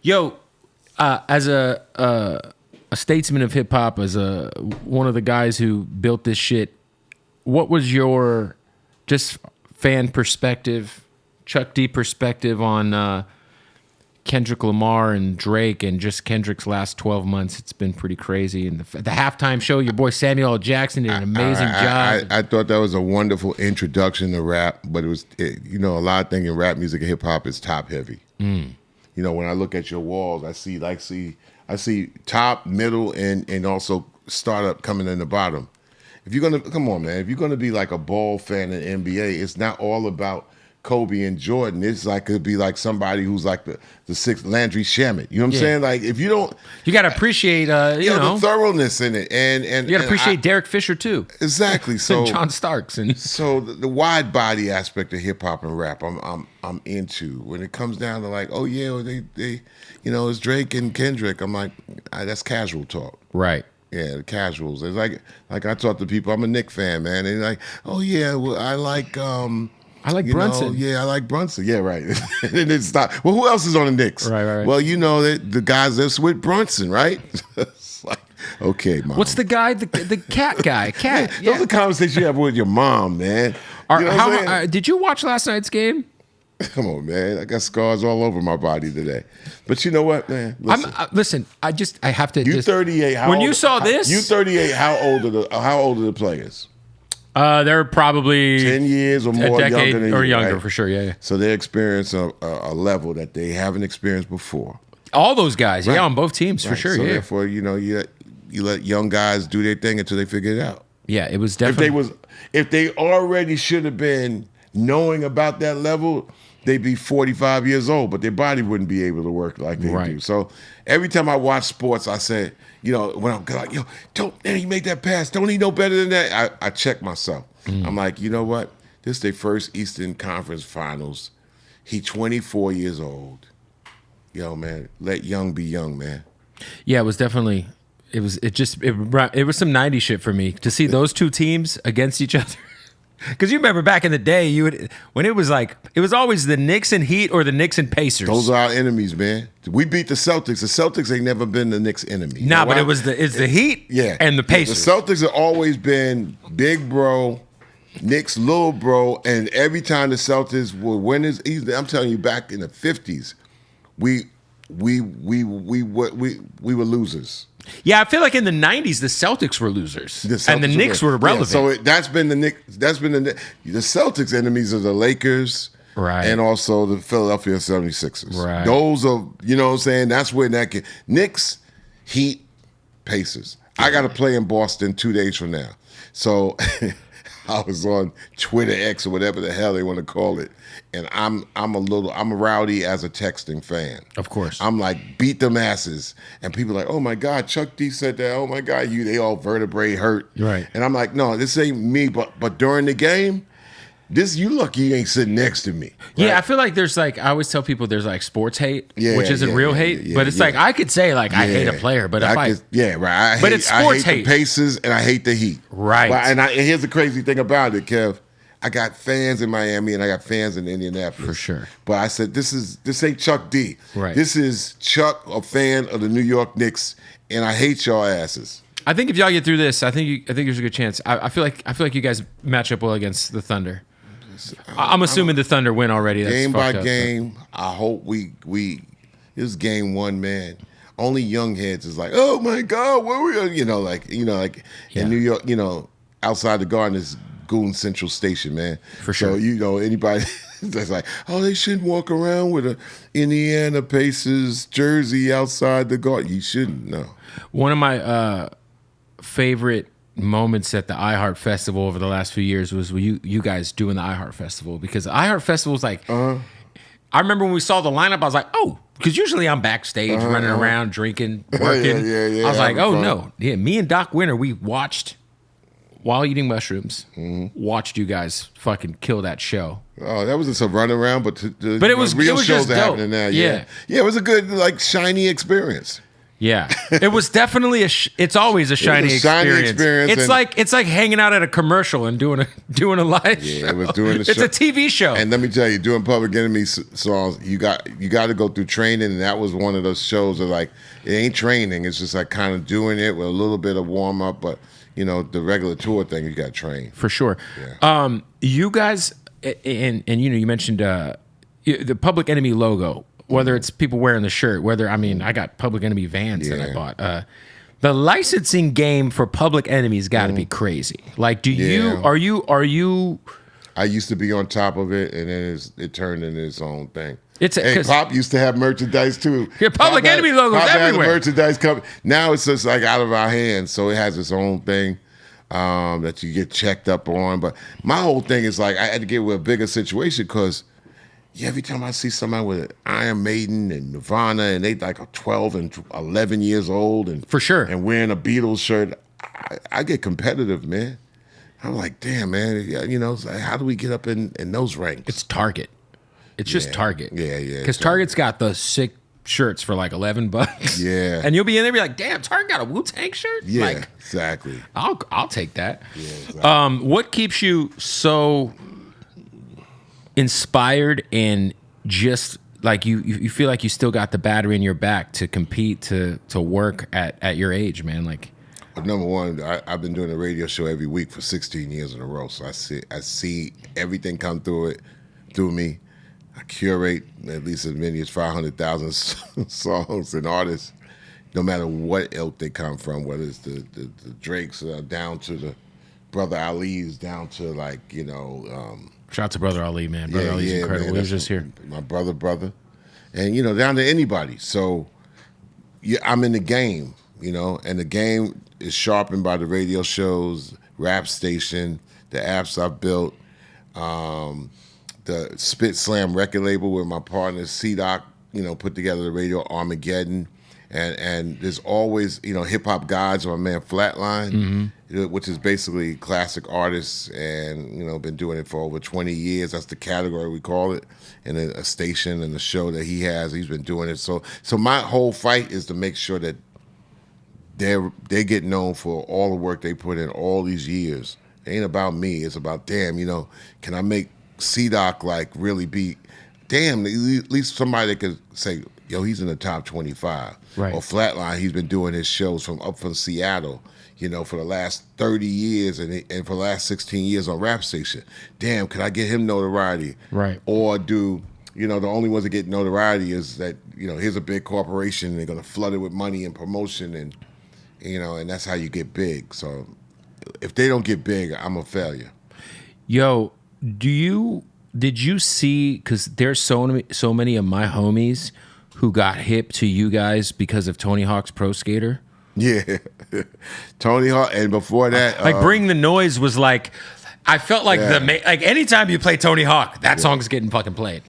Yo, as a statesman of hip hop, as one of the guys who built this shit, what was your just fan perspective, Chuck D perspective on Kendrick Lamar and Drake, and just Kendrick's last 12 months? It's been pretty crazy. And the halftime show, your boy Samuel L. Jackson did an amazing job. I thought that was a wonderful introduction to rap, but a lot of things in rap music and hip hop is top heavy. You know, when I look at your walls, I see top, middle, and also startup coming in the bottom. If you're gonna come on, man, if you're gonna be like a ball fan in NBA, it's not all about Kobe and Jordan. It's like could be like somebody who's like the sixth Landry Shamet. You know what I'm saying? Like if you don't, you gotta appreciate the thoroughness in it, and you gotta appreciate Derek Fisher too. Exactly. So John Starks and so the wide body aspect of hip hop and rap, I'm into. When it comes down to like, oh yeah, they it's Drake and Kendrick. I'm like, that's casual talk. Right. Yeah, the casuals. It's like I talk to people. I'm a Knicks fan, man. And they're like, oh yeah, well I like Brunson. I like Brunson. Yeah, right. And then it stopped. Well, who else is on the Knicks? Right. Well, the guys that's with Brunson, right? It's like, okay, mom. What's the guy? The cat guy. Cat. Those are conversations you have with your mom, man. Did you watch last night's game? Come on, man. I got scars all over my body today. But you know what, man? Listen. I have to. You 38. When you saw this, you 38. How old are the players? They're probably 10 years or more, a decade younger than or you, younger, right? For sure. Yeah. So they experience a level that they haven't experienced before. All those guys, right. On both teams, for sure. So therefore, you let young guys do their thing until they figure it out. Yeah, it was definitely. If they already should have been knowing about that level, they'd be 45 years old, but their body wouldn't be able to work like they do. So every time I watch sports, I say, when I'm like, he made that pass. Don't he know better than that? I check myself. I'm like, you know what? This is their first Eastern Conference Finals. He 24 years old. Yo, man, let young be young, man. Yeah, it was definitely. It was some 90s shit for me to see those two teams against each other. Because you remember back in the day, when it was always the Knicks and Heat or the Knicks and Pacers. Those are our enemies, man. We beat the Celtics. The Celtics ain't never been the Knicks' enemy. Nah, but it's the Heat and the Pacers. The Celtics have always been big bro, Knicks little bro, and every time the Celtics were winners, I'm telling you, back in the 50s, we were losers. Yeah, I feel like in the 90s the Celtics were losers, and the Knicks were relevant. So that's been the Knicks. That's been the Celtics' enemies are the Lakers, right, and also the Philadelphia 76ers. Right. Those are, you know what I'm saying. That's where that Knicks, Heat, Pacers. I got to play in Boston 2 days from now. So I was on Twitter X or whatever the hell they want to call it, and I'm rowdy as a texting fan. Of course. I'm like, beat them asses. And people are like, oh my God, Chuck D said that. Oh my God, they all vertebrae hurt. Right. And I'm like, no, this ain't me. But during the game, you lucky you ain't sitting next to me. Right? Yeah, I feel like there's I always tell people there's sports hate, which isn't real hate. But it's I could say I hate a player, but right. It's sports hate. The Pacers and I hate the Heat. Right. And here's the crazy thing about it, Kev. I got fans in Miami and I got fans in Indianapolis. For sure. But I said, this ain't Chuck D. Right. This is Chuck, a fan of the New York Knicks, and I hate y'all asses. I think if y'all get through this, I think there's a good chance. I feel like you guys match up well against the Thunder. I'm assuming the Thunder win already. That's game by game, I hope we this is game one, man. Only young heads is like, oh my God, where we are? In New York, outside the Garden is Goon Central Station, man. For sure. So, anybody that's like, oh, they shouldn't walk around with a Indiana Pacers jersey outside the Garden. You shouldn't, no. One of my favorite moments at the iHeart Festival over the last few years was you guys doing the iHeart Festival, because the iHeart Festival was like, I remember when we saw the lineup, I was like, oh, because usually I'm backstage running around, drinking, working. Yeah, I was like, oh, no. Yeah, me and Doc Winter, we watched, while eating mushrooms, watched you guys fucking kill that show. Oh, that was a runaround, but it was real just shows are dope. happening now. Yeah, it was a good, shiny experience. Yeah, it was definitely it's always a shiny experience. It's like hanging out at a commercial and doing a live show. It was doing the show. It's a TV show. And let me tell you, doing Public Enemy songs, you got to go through training, and that was one of those shows that like it ain't training. It's just like kind of doing it with a little bit of warm up, but you know the regular tour thing, you got to train for sure. Yeah. You guys, and you know, you mentioned the Public Enemy logo. Whether it's people wearing the shirt, I got Public Enemy Vans that I bought. The licensing game for Public Enemy's got to be crazy. Like, are you? I used to be on top of it, and then it turned into its own thing. And Pop used to have merchandise too. Your Public Enemy logos Pop everywhere. Had merchandise coming. Now it's just like out of our hands, so it has its own thing that you get checked up on. But my whole thing is like I had to get with a bigger situation because. Yeah, every time I see somebody with Iron Maiden and Nirvana and they like 12 and 11 years old and for sure and wearing a Beatles shirt, I get competitive, man. I'm like, damn, man, you know, like, how do we get up in those ranks? It's Target. It's just Target. Yeah. Because Target's got the sick shirts for like $11. Yeah. And you'll be in there, be like, damn, Target got a Wu-Tang shirt? Yeah, like, exactly. I'll take that. Yeah, exactly. What keeps you so inspired and just like you feel like you still got the battery in your back to compete to work at your age, man? Like, well, number one, I've been doing a radio show every week for 16 years in a row, so I see everything come through me. I curate at least as many as 500,000 songs and artists, no matter what ilk they come from, whether it's the Drakes down to the Brother Ali's, down to like, you know. Shout out to Brother Ali, man. Brother Ali's incredible. Man, he was just here. My brother. And, you know, down to anybody. So, yeah, I'm in the game, you know, and the game is sharpened by the radio shows, rap station, the apps I've built, the Spit Slam record label where my partner C-Doc, you know, put together the radio Armageddon. And there's always, you know, Hip Hop Gods, my man Flatline, which is basically classic artists and, you know, been doing it for over 20 years. That's the category we call it. And a station and the show that he has, he's been doing it. So my whole fight is to make sure that they get known for all the work they put in all these years. It ain't about me. It's about, damn, you know, can I make C-Doc like really be, damn, at least somebody that could say, yo, he's in the top 25. Right. Or Flatline, he's been doing his shows from Seattle, you know, for the last 30 years and for the last 16 years on Rap Station. Damn, could I get him notoriety? Right. Or do, you know, the only ones that get notoriety is that, you know, here's a big corporation and they're going to flood it with money and promotion and, you know, and that's how you get big. So if they don't get big, I'm a failure. Yo, did you see, because there's so many of my homies who got hip to you guys because of Tony Hawk's Pro Skater? Yeah. Tony Hawk, and before that... Like, Bring the Noise was like... I felt like like anytime you play Tony Hawk, that song's getting fucking played.